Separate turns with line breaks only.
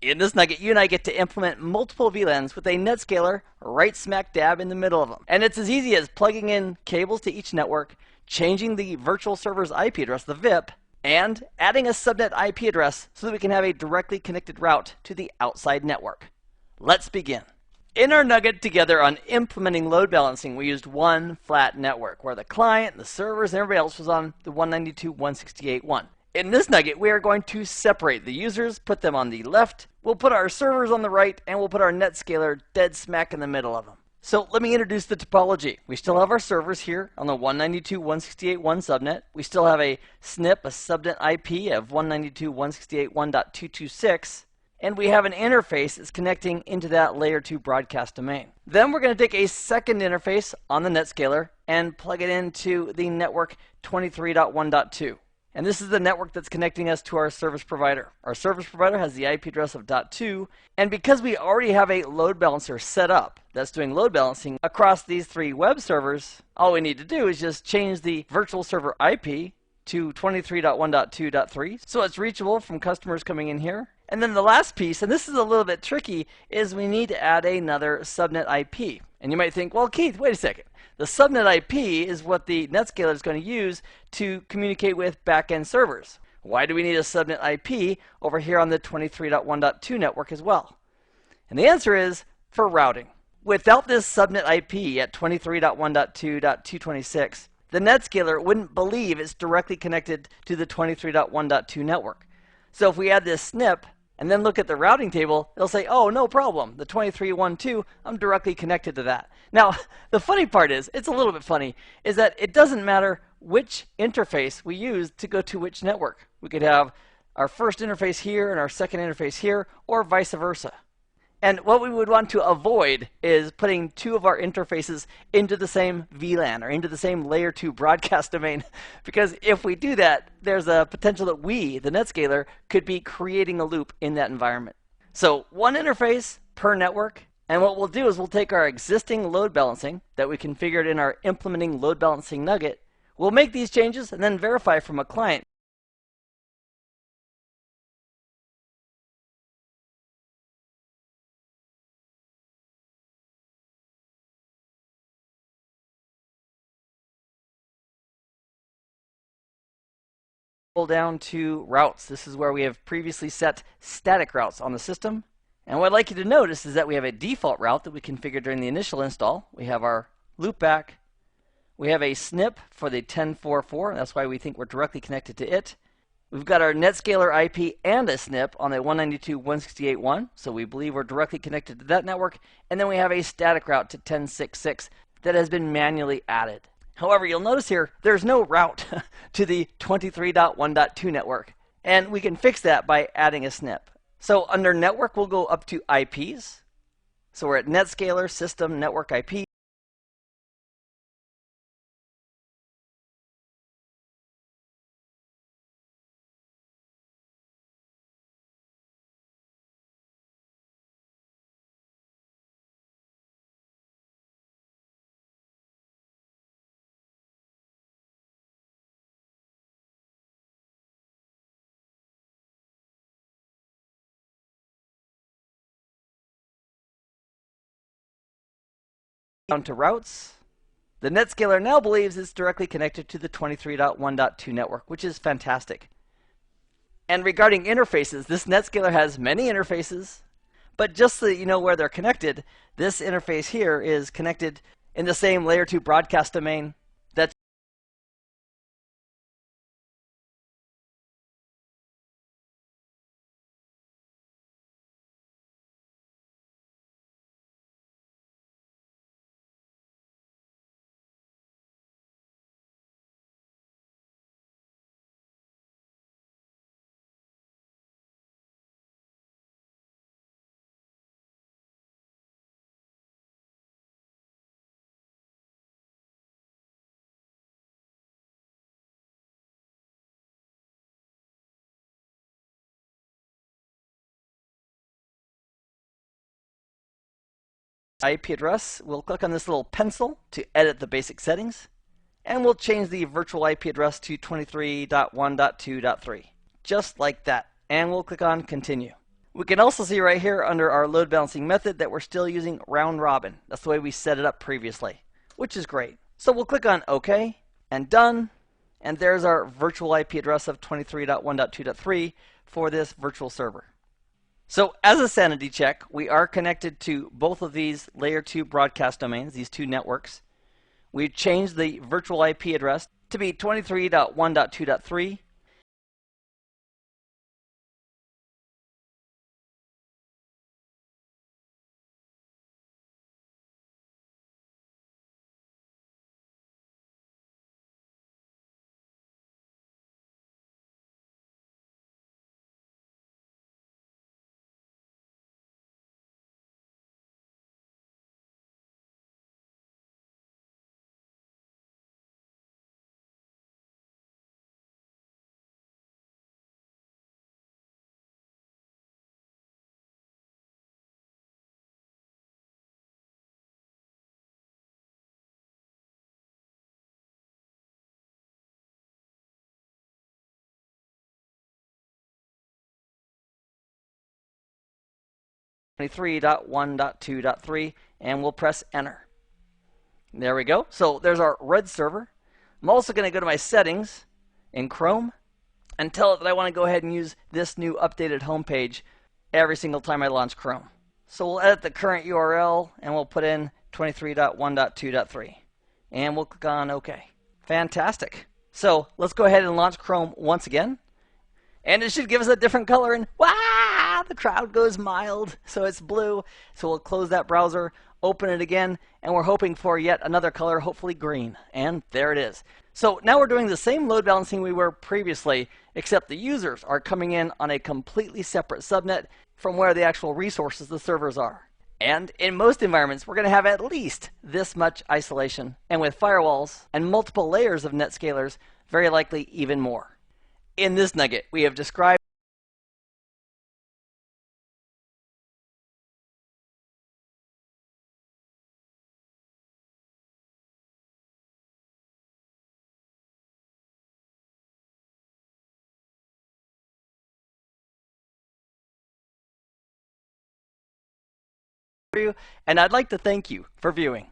In this nugget, you and I get to implement multiple VLANs with a NetScaler right smack dab in the middle of them. And it's as easy as plugging in cables to each network, changing the virtual server's IP address, the VIP, and adding a subnet IP address so that we can have a directly connected route to the outside network. Let's begin. In our nugget together on implementing load balancing, we used one flat network where the client, the servers, and everybody else was on the 192.168.1. In this nugget, we are going to separate the users, put them on the left, we'll put our servers on the right, and we'll put our NetScaler dead smack in the middle of them. So let me introduce the topology. We still have our servers here on the 192.168.1 subnet. We still have a SNP, a subnet IP of 192.168.1.226. And we have an interface that's connecting into that layer 2 broadcast domain. Then we're going to take a second interface on the NetScaler and plug it into the network 23.1.2. And this is the network that's connecting us to our service provider. Our service provider has the IP address of .2, and because we already have a load balancer set up that's doing load balancing across these three web servers, all we need to do is just change the virtual server IP to 23.1.2.3 so it's reachable from customers coming in here. And then the last piece, and this is a little bit tricky, is we need to add another subnet IP. And you might think, well, Keith, wait a second. The subnet IP is what the NetScaler is going to use to communicate with back-end servers. Why do we need a subnet IP over here on the 23.1.2 network as well? And the answer is for routing. Without this subnet IP at 23.1.2.226, the NetScaler wouldn't believe it's directly connected to the 23.1.2 network. So if we add this SNP and then look at the routing table, it'll say, oh, no problem. The 23.1.2, I'm directly connected to that. Now, the funny part is, it's a little bit funny, is that it doesn't matter which interface we use to go to which network. We could have our first interface here and our second interface here, or vice versa. And what we would want to avoid is putting two of our interfaces into the same VLAN or into the same layer 2 broadcast domain. Because if we do that, there's a potential that we, the NetScaler, could be creating a loop in that environment. So one interface per network. And what we'll do is we'll take our existing load balancing that we configured in our implementing load balancing nugget. We'll make these changes and then verify from a client. Down to routes. This is where we have previously set static routes on the system. And what I'd like you to notice is that we have a default route that we configured during the initial install. We have our loopback. We have a SNP for the 10.4.4. That's why we think we're directly connected to it. We've got our NetScaler IP and a SNP on the 192.168.1. So we believe we're directly connected to that network. And then we have a static route to 10.6.6 that has been manually added. However, you'll notice here, there's no route to the 23.1.2 network. And we can fix that by adding a SNP. So under network, we'll go up to IPs. So we're at NetScaler System Network IP. Down to routes. The NetScaler now believes it's directly connected to the 23.1.2 network, which is fantastic. And regarding interfaces, this NetScaler has many interfaces, but just so that you know where they're connected, this interface here is connected in the same layer 2 broadcast domain that's IP address. We'll click on this little pencil to edit the basic settings. And we'll change the virtual IP address to 23.1.2.3. Just like that. And we'll click on Continue. We can also see right here under our load balancing method that we're still using round robin. That's the way we set it up previously, which is great. So we'll click on OK and done. And there's our virtual IP address of 23.1.2.3 for this virtual server. So as a sanity check, we are connected to both of these layer 2 broadcast domains, these two networks. We changed the virtual IP address to be 23.1.2.3. and we'll press enter. There we go. So there's our red server. I'm also going to go to my settings in Chrome and tell it that I want to go ahead and use this new updated homepage every single time I launch Chrome. So we'll edit the current URL and we'll put in 23.1.2.3 and we'll click on OK. Fantastic. So let's go ahead and launch Chrome once again. And it should give us a different color, and wow, the crowd goes mild, so it's blue. So we'll close that browser, open it again, and we're hoping for yet another color, hopefully green. And there it is. So now we're doing the same load balancing we were previously, except the users are coming in on a completely separate subnet from where the actual resources, the servers, are. And in most environments, we're going to have at least this much isolation. And with firewalls and multiple layers of NetScalers, very likely even more. In this nugget, we have described and I'd like to thank you for viewing.